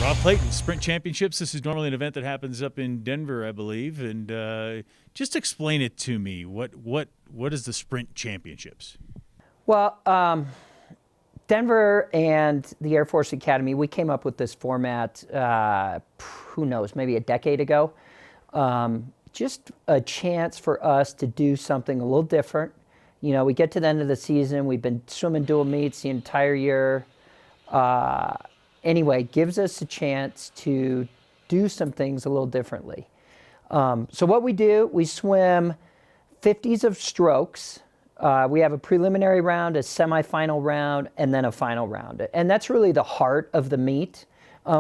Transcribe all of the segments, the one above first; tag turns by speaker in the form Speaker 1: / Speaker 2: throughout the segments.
Speaker 1: Rob Clayton, Sprint Championships. This is normally an event that happens up in Denver, I believe. And just explain it to me. What is the Sprint Championships?
Speaker 2: Well, Denver and the Air Force Academy, we came up with this format, who knows, maybe a decade ago. Just a chance for us to do something a little different. You know, we get to the end of the season. We've been swimming dual meets the entire year. Anyway, gives us a chance to do some things a little differently. So what we do, we swim 50s of strokes. We have a preliminary round, a semifinal round, and then a final round. And that's really the heart of the meet.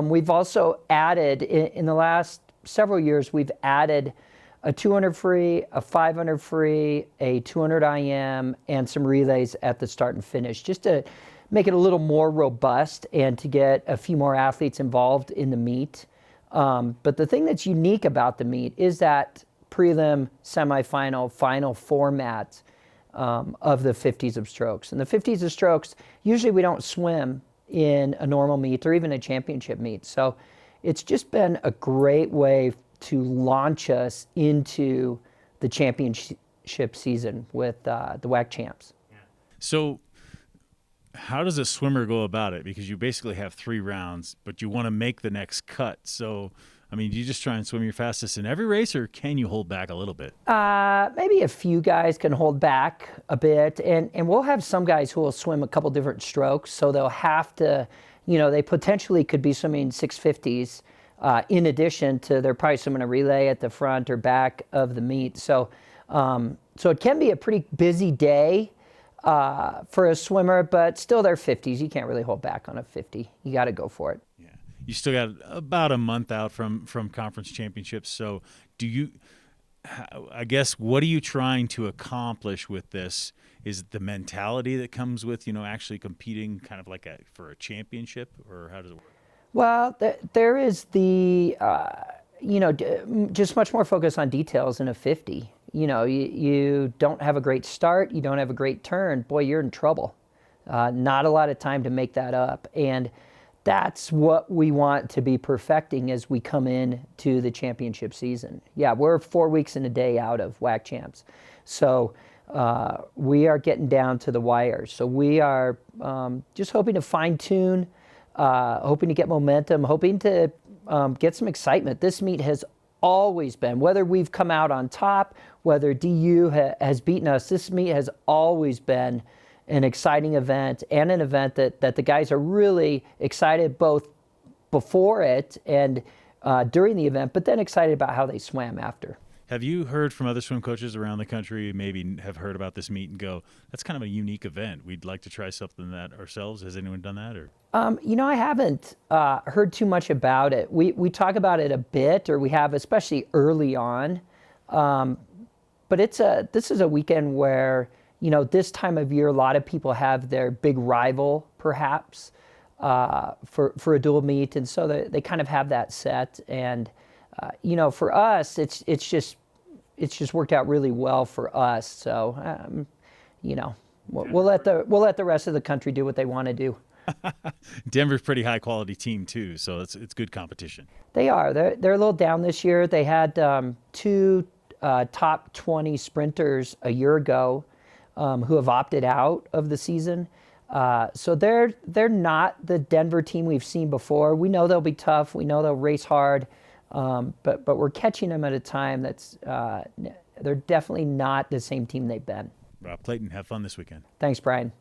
Speaker 2: We've also added, in the last several years, we've added a 200 free, a 500 free, a 200 IM, and some relays at the start and finish, just to make it a little more robust and to get a few more athletes involved in the meet. But the thing that's unique about the meet is that prelim, semifinal, final format of the 50s of strokes. And the 50s of strokes, usually we don't swim in a normal meet or even a championship meet. So it's just been a great way to launch us into the championship season with the WAC champs.
Speaker 1: So how does a swimmer go about it? Because you basically have 3 rounds, but you want to make the next cut. So, I mean, do you just try and swim your fastest in every race, or can you hold back a little bit?
Speaker 2: Maybe a few guys can hold back a bit, and we'll have some guys who will swim a couple different strokes, so they'll have to, you know, they potentially could be swimming 650s in addition to they're probably swimming a relay at the front or back of the meet. So, so it can be a pretty busy day for a swimmer, but still they're 50s. You can't really hold back on a 50. You got to go for it.
Speaker 1: Yeah. You still got about a month out from conference championships. So do you, I guess, what are you trying to accomplish with this? Is it the mentality that comes with, you know, actually competing kind of like for a championship, or how does it work?
Speaker 2: Well, there is the, you know, just much more focus on details in a 50. You know, you don't have a great start, you don't have a great turn, boy, you're in trouble. Not a lot of time to make that up. And that's what we want to be perfecting as we come in to the championship season. Yeah, we're 4 weeks and a day out of WAC champs. So we are getting down to the wire. So we are just hoping to fine tune, hoping to get momentum, hoping to get some excitement. This meet has always been, whether we've come out on top, whether DU has beaten us, this meet has always been an exciting event, and an event that the guys are really excited both before it and during the event, but then excited about how they swam after.
Speaker 1: Have you heard from other swim coaches around the country, maybe have heard about this meet and go, that's kind of a unique event, we'd like to try something that ourselves? Has anyone done that? Or
Speaker 2: you know, I haven't heard too much about it. We talk about it a bit, or we have, especially early on. But this is a weekend where, you know, this time of year, a lot of people have their big rival, perhaps, for a dual meet, and so they kind of have that set. And you know, for us, it's just worked out really well for us. So, you know, we'll let the rest of the country do what they want to do.
Speaker 1: Denver's pretty high quality team too, so it's good competition.
Speaker 2: They are. They're a little down this year. They had 2 top 20 sprinters a year ago who have opted out of the season. So they're not the Denver team we've seen before. We know they'll be tough. We know they'll race hard. But we're catching them at a time that's they're definitely not the same team they've been.
Speaker 1: Rob Clayton, have fun this weekend.
Speaker 2: Thanks, Brian.